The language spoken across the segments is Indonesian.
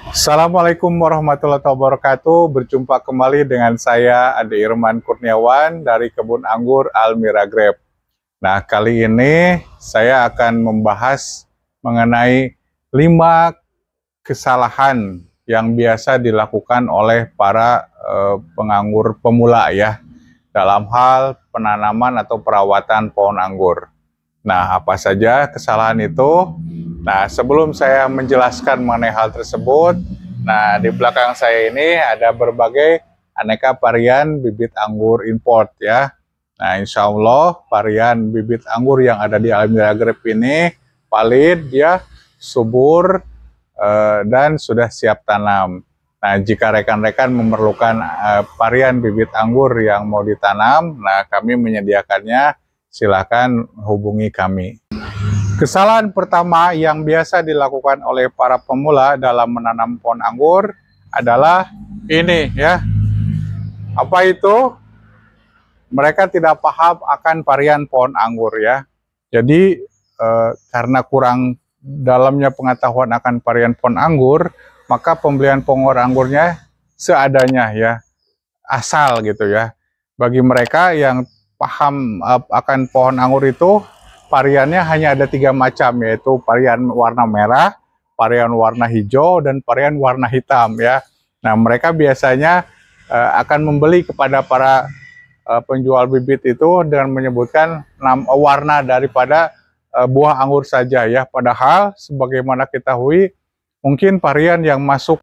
Assalamualaikum warahmatullahi wabarakatuh. Berjumpa kembali dengan saya Ade Irman Kurniawan dari Kebun Anggur Almira Grape. Nah, kali ini saya akan membahas mengenai 5 kesalahan yang biasa dilakukan oleh para penganggur pemula ya dalam hal penanaman atau perawatan pohon anggur. Nah, apa saja kesalahan itu? Nah, sebelum saya menjelaskan mengenai hal tersebut, nah di belakang saya ini ada berbagai aneka varian bibit anggur import ya. Nah, insya Allah varian bibit anggur yang ada di Almira Grape ini valid ya, subur dan sudah siap tanam. Nah, jika rekan-rekan memerlukan varian bibit anggur yang mau ditanam, nah kami menyediakannya, silakan hubungi kami. Kesalahan pertama yang biasa dilakukan oleh para pemula dalam menanam pohon anggur adalah ini ya. Apa itu? Mereka tidak paham akan varian pohon anggur ya. Jadi karena kurang dalamnya pengetahuan akan varian pohon anggur, maka pembelian pohon anggurnya seadanya ya, asal gitu ya. Bagi mereka yang paham akan pohon anggur itu, variannya hanya ada 3 macam, yaitu varian warna merah, varian warna hijau, dan varian warna hitam ya. Nah, mereka biasanya akan membeli kepada para penjual bibit itu dengan menyebutkan warna daripada buah anggur saja ya. Padahal sebagaimana kita ketahui, mungkin varian yang masuk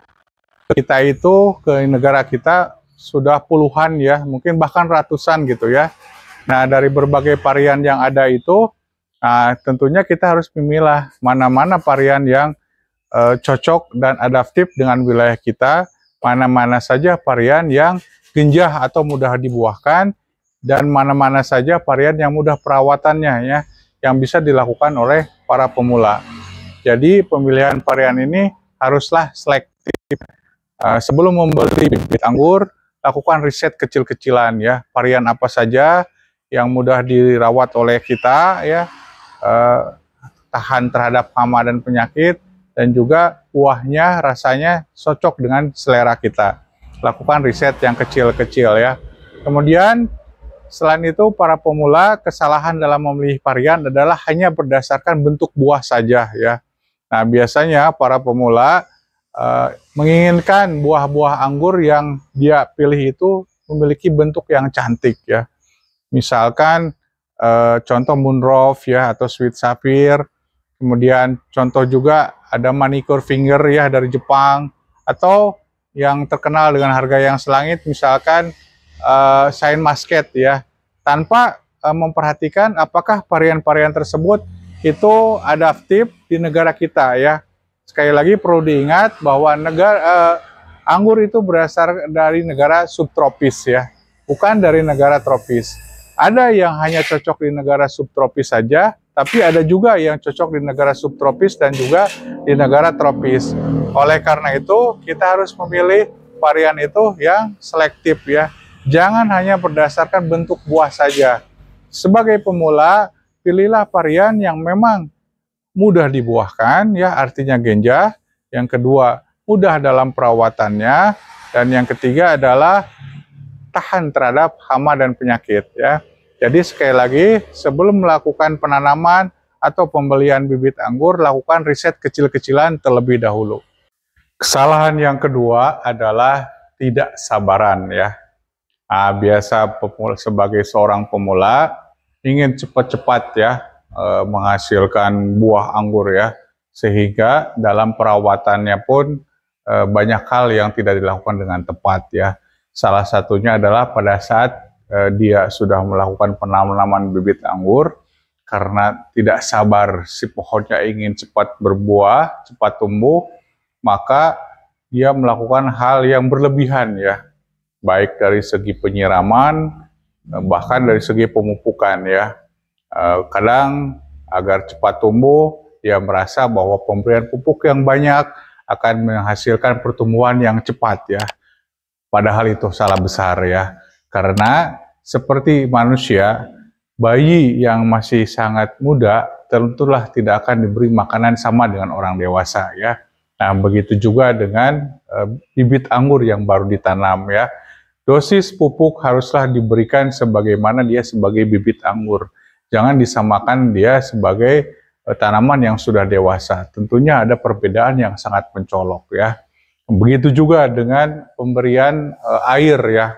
kita itu ke negara kita sudah puluhan ya, mungkin bahkan ratusan gitu ya. Nah, dari berbagai varian yang ada itu, nah, tentunya kita harus memilah mana-mana varian yang cocok dan adaptif dengan wilayah kita, mana-mana saja varian yang genjah atau mudah dibuahkan, dan mana-mana saja varian yang mudah perawatannya ya, yang bisa dilakukan oleh para pemula. Jadi pemilihan varian ini haruslah selektif. Sebelum membeli bibit anggur, lakukan riset kecil-kecilan ya, varian apa saja yang mudah dirawat oleh kita ya, tahan terhadap hama dan penyakit, dan juga buahnya rasanya cocok dengan selera kita. Lakukan riset yang kecil-kecil ya. Kemudian selain itu, para pemula kesalahan dalam memilih varian adalah hanya berdasarkan bentuk buah saja ya. Nah, biasanya para pemula menginginkan buah-buah anggur yang dia pilih itu memiliki bentuk yang cantik ya. Misalkan contoh Moonroof ya, atau Sweet Sapphire. Kemudian contoh juga ada Manicure Finger ya dari Jepang, atau yang terkenal dengan harga yang selangit misalkan Shine Muscat ya, tanpa memperhatikan apakah varian-varian tersebut itu adaptif di negara kita ya. Sekali lagi perlu diingat bahwa anggur itu berasal dari negara subtropis ya, bukan dari negara tropis. Ada yang hanya cocok di negara subtropis saja, tapi ada juga yang cocok di negara subtropis dan juga di negara tropis. Oleh karena itu, kita harus memilih varian itu yang selektif ya. Jangan hanya berdasarkan bentuk buah saja. Sebagai pemula, pilihlah varian yang memang mudah dibuahkan ya, artinya genjah. Yang kedua, mudah dalam perawatannya, dan yang ketiga adalah tahan terhadap hama dan penyakit ya. Jadi sekali lagi, sebelum melakukan penanaman atau pembelian bibit anggur, lakukan riset kecil-kecilan terlebih dahulu. Kesalahan yang kedua adalah tidak sabaran ya. Nah, biasa sebagai seorang pemula ingin cepat-cepat ya menghasilkan buah anggur ya, sehingga dalam perawatannya pun banyak hal yang tidak dilakukan dengan tepat ya. Salah satunya adalah pada saat dia sudah melakukan penanaman bibit anggur, karena tidak sabar si pohonnya ingin cepat berbuah, cepat tumbuh, maka dia melakukan hal yang berlebihan ya, baik dari segi penyiraman, bahkan dari segi pemupukan ya. Kadang agar cepat tumbuh, dia merasa bahwa pemberian pupuk yang banyak akan menghasilkan pertumbuhan yang cepat ya. Padahal itu salah besar ya, karena seperti manusia, bayi yang masih sangat muda tentulah tidak akan diberi makanan sama dengan orang dewasa ya. Nah, begitu juga dengan bibit anggur yang baru ditanam ya. Dosis pupuk haruslah diberikan sebagaimana dia sebagai bibit anggur. Jangan disamakan dia sebagai tanaman yang sudah dewasa. Tentunya ada perbedaan yang sangat mencolok ya. Begitu juga dengan pemberian air ya.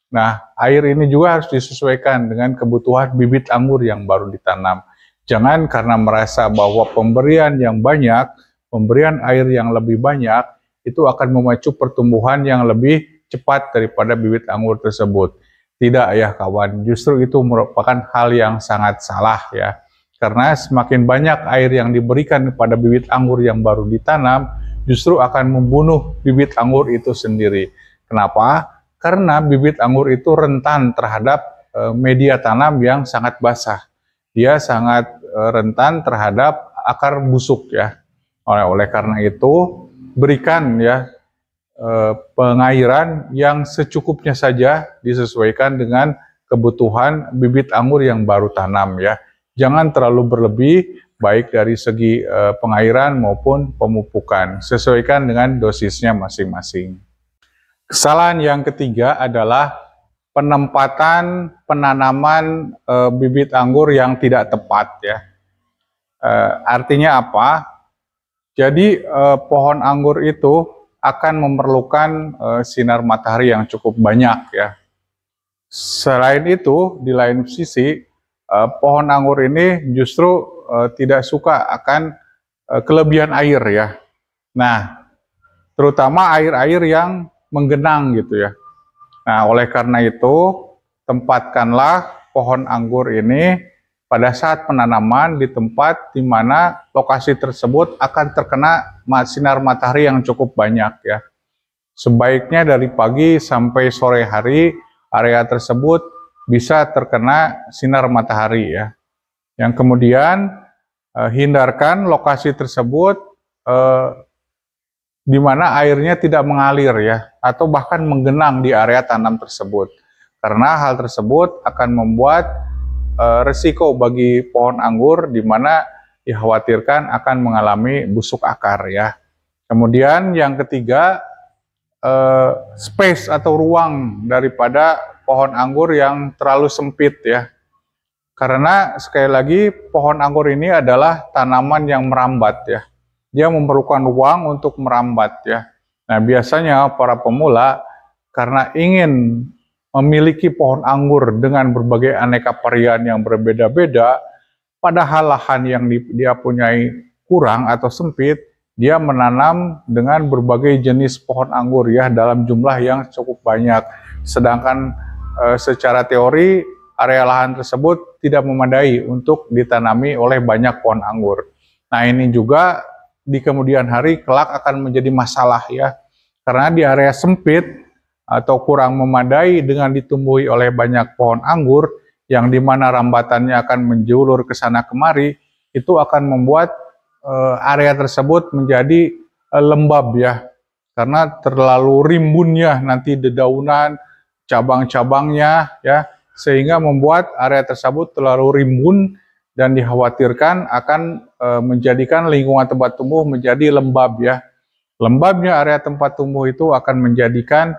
Nah, air ini juga harus disesuaikan dengan kebutuhan bibit anggur yang baru ditanam. Jangan karena merasa bahwa pemberian yang banyak, pemberian air yang lebih banyak, itu akan memacu pertumbuhan yang lebih cepat daripada bibit anggur tersebut. Tidak ya kawan, justru itu merupakan hal yang sangat salah ya. Karena semakin banyak air yang diberikan kepada bibit anggur yang baru ditanam, justru akan membunuh bibit anggur itu sendiri. Kenapa? Karena bibit anggur itu rentan terhadap media tanam yang sangat basah. Dia sangat rentan terhadap akar busuk ya. Oleh karena itu, berikan ya pengairan yang secukupnya saja, disesuaikan dengan kebutuhan bibit anggur yang baru tanam ya. Jangan terlalu berlebih baik dari segi pengairan maupun pemupukan. Sesuaikan dengan dosisnya masing-masing. Kesalahan yang ketiga adalah penempatan penanaman bibit anggur yang tidak tepat ya. Artinya apa? Jadi pohon anggur itu akan memerlukan sinar matahari yang cukup banyak ya. Selain itu, di lain sisi, pohon anggur ini justru tidak suka akan kelebihan air ya. Nah, terutama air-air yang menggenang gitu ya. Nah, oleh karena itu, tempatkanlah pohon anggur ini pada saat penanaman di tempat di mana lokasi tersebut akan terkena sinar matahari yang cukup banyak ya. Sebaiknya dari pagi sampai sore hari area tersebut bisa terkena sinar matahari ya. Yang kemudian hindarkan lokasi tersebut di mana airnya tidak mengalir ya, atau bahkan menggenang di area tanam tersebut. Karena hal tersebut akan membuat resiko bagi pohon anggur di mana dikhawatirkan akan mengalami busuk akar ya. Kemudian yang ketiga, space atau ruang daripada pohon anggur yang terlalu sempit ya. Karena sekali lagi pohon anggur ini adalah tanaman yang merambat ya. Dia memerlukan ruang untuk merambat ya. Nah, biasanya para pemula karena ingin memiliki pohon anggur dengan berbagai aneka varian yang berbeda-beda, padahal lahan yang dia punyai kurang atau sempit, dia menanam dengan berbagai jenis pohon anggur ya dalam jumlah yang cukup banyak. Sedangkan secara teori area lahan tersebut tidak memadai untuk ditanami oleh banyak pohon anggur. Nah, ini juga di kemudian hari kelak akan menjadi masalah ya. Karena di area sempit atau kurang memadai dengan ditumbuhi oleh banyak pohon anggur yang dimana rambatannya akan menjulur ke sana kemari, itu akan membuat area tersebut menjadi lembab ya, karena terlalu rimbunnya nanti dedaunan, cabang-cabangnya ya, sehingga membuat area tersebut terlalu rimbun dan dikhawatirkan akan menjadikan lingkungan tempat tumbuh menjadi lembab ya. Lembabnya area tempat tumbuh itu akan menjadikan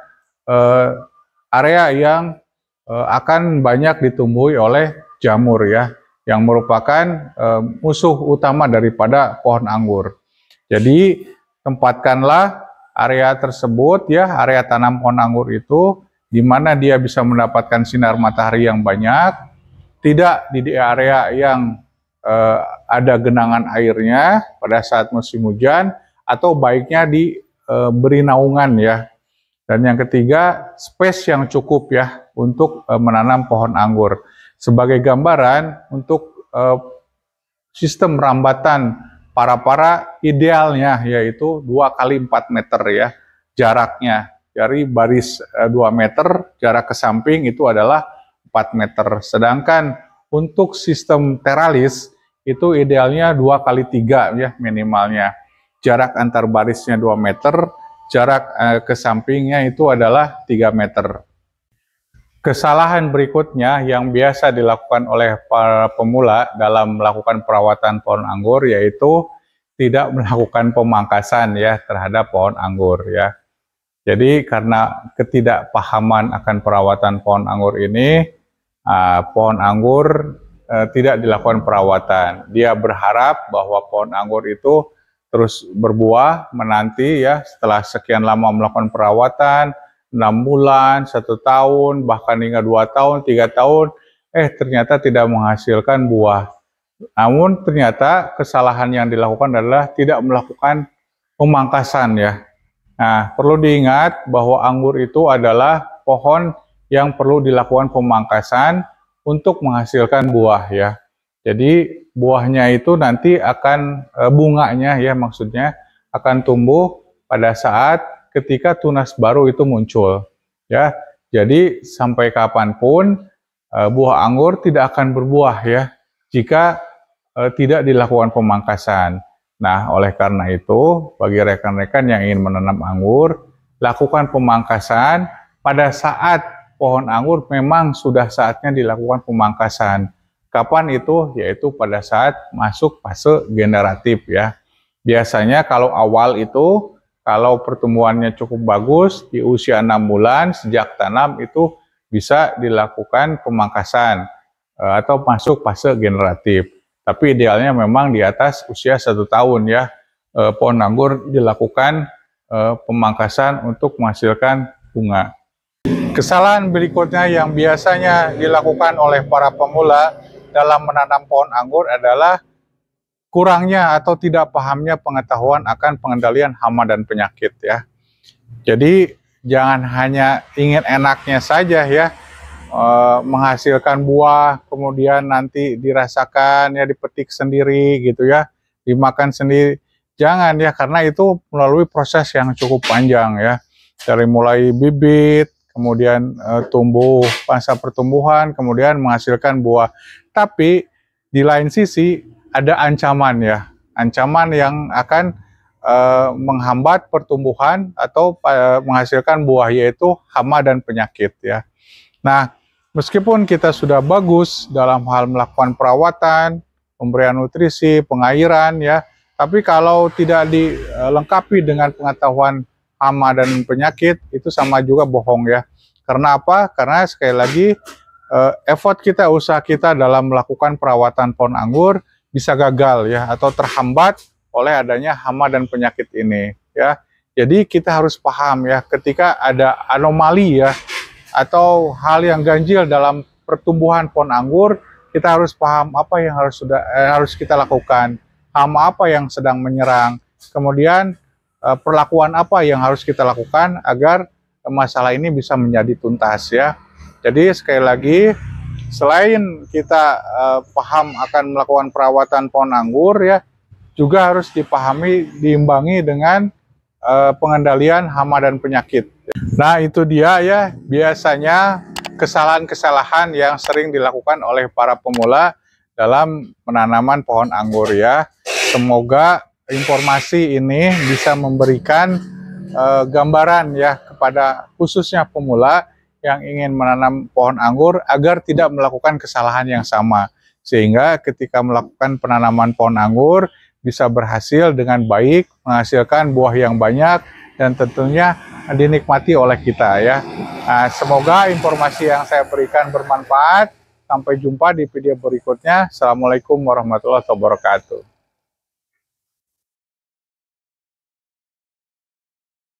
area yang akan banyak ditumbuhi oleh jamur ya, yang merupakan musuh utama daripada pohon anggur. Jadi tempatkanlah area tersebut ya, area tanam pohon anggur itu di mana dia bisa mendapatkan sinar matahari yang banyak, tidak di area yang ada genangan airnya pada saat musim hujan, atau baiknya diberi naungan ya. Dan yang ketiga, space yang cukup ya untuk menanam pohon anggur. Sebagai gambaran, untuk sistem rambatan para-para idealnya yaitu 2 kali 4 meter ya jaraknya. Dari baris 2 meter, jarak ke samping itu adalah 4 meter. Sedangkan untuk sistem teralis itu idealnya 2 kali 3 ya minimalnya. Jarak antar barisnya 2 meter, jarak ke sampingnya itu adalah 3 meter. Kesalahan berikutnya yang biasa dilakukan oleh para pemula dalam melakukan perawatan pohon anggur yaitu tidak melakukan pemangkasan ya terhadap pohon anggur ya. Jadi karena ketidakpahaman akan perawatan pohon anggur ini, pohon anggur tidak dilakukan perawatan. Dia berharap bahwa pohon anggur itu terus berbuah menanti ya setelah sekian lama melakukan perawatan, 6 bulan, 1 tahun, bahkan hingga 2 tahun, 3 tahun, ternyata tidak menghasilkan buah. Namun ternyata kesalahan yang dilakukan adalah tidak melakukan pemangkasan ya. Nah, perlu diingat bahwa anggur itu adalah pohon yang perlu dilakukan pemangkasan untuk menghasilkan buah ya. Jadi buahnya itu nanti akan bunganya ya maksudnya akan tumbuh pada saat ketika tunas baru itu muncul ya. Jadi sampai kapanpun buah anggur tidak akan berbuah ya jika tidak dilakukan pemangkasan. Nah, oleh karena itu, bagi rekan-rekan yang ingin menanam anggur, lakukan pemangkasan pada saat pohon anggur memang sudah saatnya dilakukan pemangkasan. Kapan itu? Yaitu pada saat masuk fase generatif ya. Biasanya kalau awal itu, kalau pertumbuhannya cukup bagus, di usia 6 bulan sejak tanam itu bisa dilakukan pemangkasan atau masuk fase generatif. Tapi idealnya memang di atas usia 1 tahun ya, pohon anggur dilakukan pemangkasan untuk menghasilkan bunga. Kesalahan berikutnya yang biasanya dilakukan oleh para pemula dalam menanam pohon anggur adalah kurangnya atau tidak pahamnya pengetahuan akan pengendalian hama dan penyakit ya. Jadi jangan hanya ingin enaknya saja ya, menghasilkan buah, kemudian nanti dirasakan ya, dipetik sendiri gitu ya, dimakan sendiri. Jangan ya, karena itu melalui proses yang cukup panjang ya, dari mulai bibit, kemudian tumbuh, masa pertumbuhan, kemudian menghasilkan buah. Tapi di lain sisi ada ancaman ya, ancaman yang akan menghambat pertumbuhan atau menghasilkan buah, yaitu hama dan penyakit ya. Nah, meskipun kita sudah bagus dalam hal melakukan perawatan, pemberian nutrisi, pengairan ya, tapi kalau tidak dilengkapi dengan pengetahuan hama dan penyakit, itu sama juga bohong ya. Karena apa? Karena sekali lagi effort kita, usaha kita dalam melakukan perawatan pohon anggur bisa gagal ya, atau terhambat oleh adanya hama dan penyakit ini ya. Jadi kita harus paham ya, ketika ada anomali ya, atau hal yang ganjil dalam pertumbuhan pohon anggur, kita harus paham apa yang harus kita lakukan, hama apa yang sedang menyerang, kemudian perlakuan apa yang harus kita lakukan agar masalah ini bisa menjadi tuntas ya. Jadi sekali lagi, selain kita paham akan melakukan perawatan pohon anggur ya, juga harus dipahami, diimbangi dengan pengendalian hama dan penyakit. Nah, itu dia ya, biasanya kesalahan-kesalahan yang sering dilakukan oleh para pemula dalam penanaman pohon anggur ya. Semoga informasi ini bisa memberikan gambaran ya kepada khususnya pemula yang ingin menanam pohon anggur agar tidak melakukan kesalahan yang sama. Sehingga ketika melakukan penanaman pohon anggur bisa berhasil dengan baik, menghasilkan buah yang banyak, dan tentunya dinikmati oleh kita ya. Nah, semoga informasi yang saya berikan bermanfaat. Sampai jumpa di video berikutnya. Assalamualaikum warahmatullahi wabarakatuh.